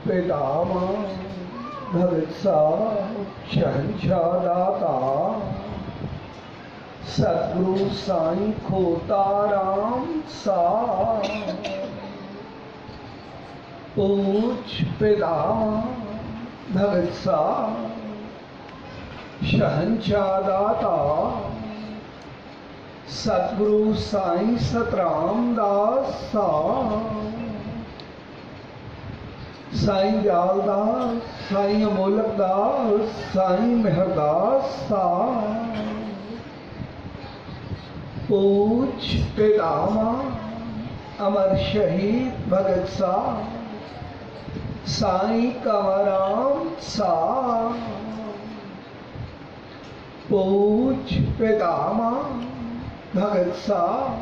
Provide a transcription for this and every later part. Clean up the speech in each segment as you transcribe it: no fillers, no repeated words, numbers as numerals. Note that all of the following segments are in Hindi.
पितामह भगत साहब शहंशाह दाता सतगुरु साईं खोताराम साहब। पूज पितामह भगत साहब शहंशाह दाता सतगुरु साईं सतराम दास साहब। साईं दयालदास, साईं अमोलक दास, साईं मेहरदास साहब। पूज पितामह अमर शहीद भगत साहब साईं कंवराम साहब। पूज पितामह भगत साहब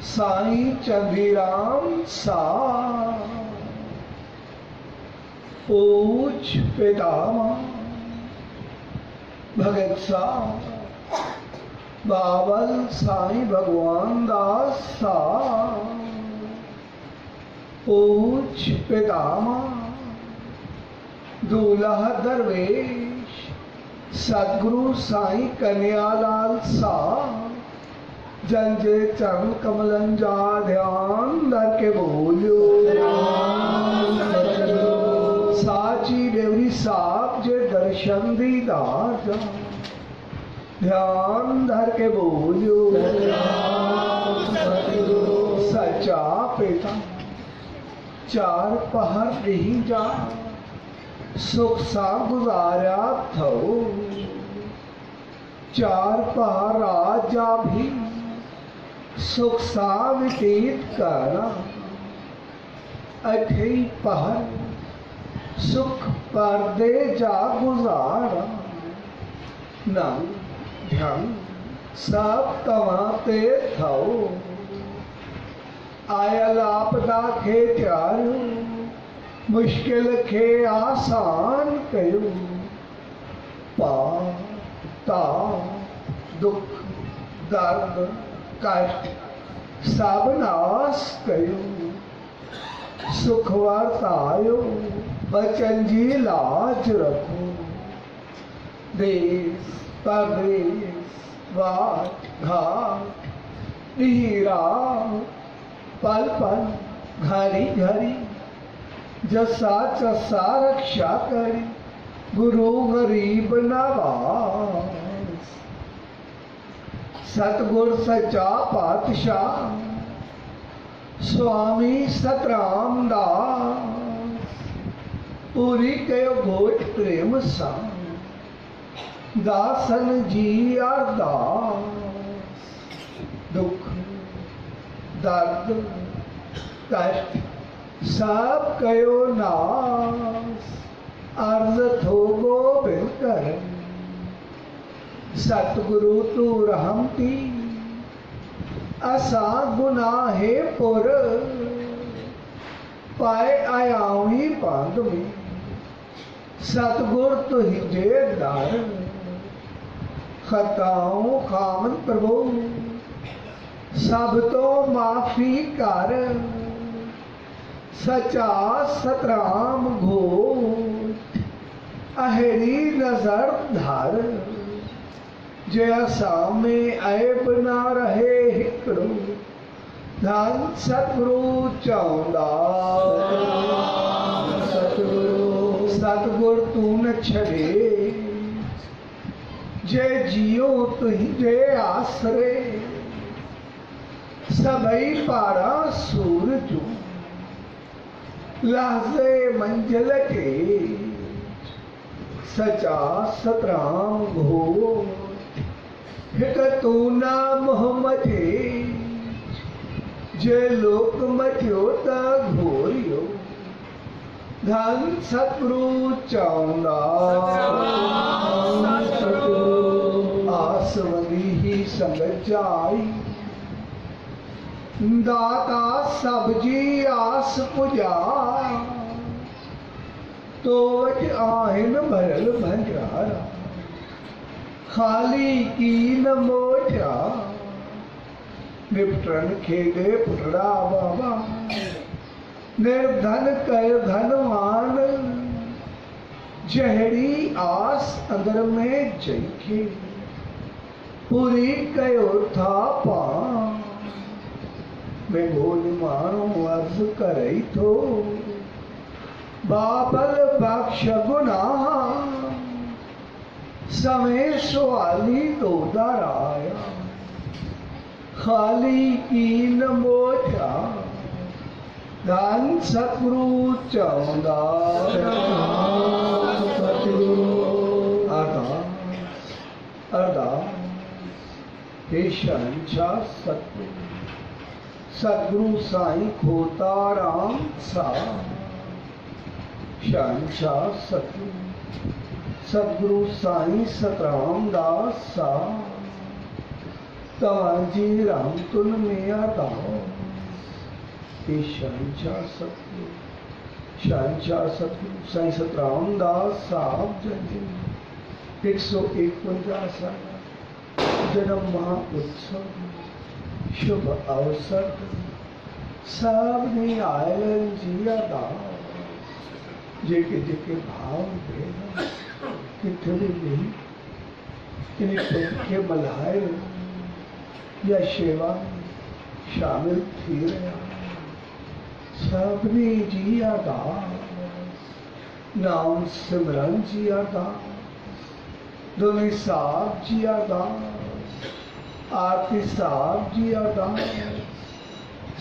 साईं चंदीराम साहब। पूज पितामह भगत साहब बाबल साईं भगवान दास साहब। पूज पितामह दूल्हा दरवेश सतगुरु साईं कन्यालाल साहब। जंजे चरण कमलन जा ध्यान धर के बोलियो। साची देवरी साहब जे दर्शन दीदार ध्यान धर के बोलियो। सच्चा पिता चार पहर नहीं जा सुख सा गुजारा थो। चार पहर राजा भी सुख सा व्यतीत करा। अठे पहर सुख पर्दे जा गुजारा। नाम ध्यान सब तवाते थो। आयल आपदा खे त्यारू मुश्किल खे आसान कयो। पाता दुख दर्द कष्ट सब नाश कयो। सुख वर्तायो बचन जी लाज रखो। देश परदेश वाट घाट हीरा पल पल घड़ी घड़ी जसा चसा रक्षा करी। गुरु गरीब नवाज सतगुर सच्चा पातशाह स्वामी सतराम दास। पूरी कयो घोट प्रेम सा दासन जी अरदास। दुख दर्द कष्ट सब कयो नाश। अर्ज थो गोबिंद कर सतगुरु तू रहमती। असा गुनाहे पुर पाए आयावी पांद में। सतगुर तुझे दर खताओं खामन प्रभु सब तो माफी कर। सचा सतराम घोट अहेड़ी नजर धर। जैसा में ऐब ना रहे हिकड़ो धन सतगुरु चौंदा। सतगुर तू न छड़े जे जियो तुझे आसरे। सबई पारा सूरजू लहजे मंजिल के। सचा सतराम घोट हिक तू ना मोहम्मद जे लोक मटियो त घोरियो धन सतगुरु चौंदा। आसवनी ही संगत जाई दाता सब्जी आस पुजा। तो वच आहिन भरल भंडारा खाली की न मोटा। निपटन खेदे पुतड़ा बाबा निर्धन कर धनवान जहरी आस अंदर में जैखे पूरी कयो था पा मैं गोल मानो अर्ज करई थो बाबल बख्श गुना समय सवाली दो दराया खाली कीन मोटा धन सतगुरु चौंदा अरदास हे शहंशाह सतगुरु साईं खोता राम सा शहंशाह सतगुरु साईं सतराम दास सा तवाजी राम तुन में अरदाओ हे शहंशाह सतगुरु साईं सतराम दास साहब जन 151 साल जन्म महोत्सव शुभ अवसर सबने आयल जिया दास जेके जेके भाव भेद किथे भी नहीं इन्हें मल्हाए या सेवा शामिल थी रहा सबने जिया दास नाम सिमरन जिया दास दोनों साहब जिया दास आरती साहब जिया दास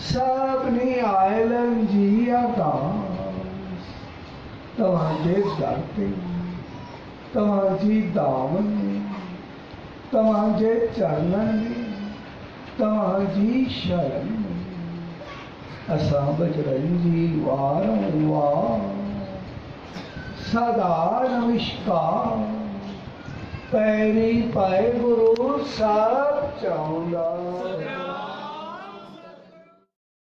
सबने आयलन जिया दास तवाजे दर ते तवाजी दामन में तवाजे चरणन में तवाजी शरण में असा बजरंगी वारंवार सदा नमस्कार पैरी पाए गुरु साहब चौंदा।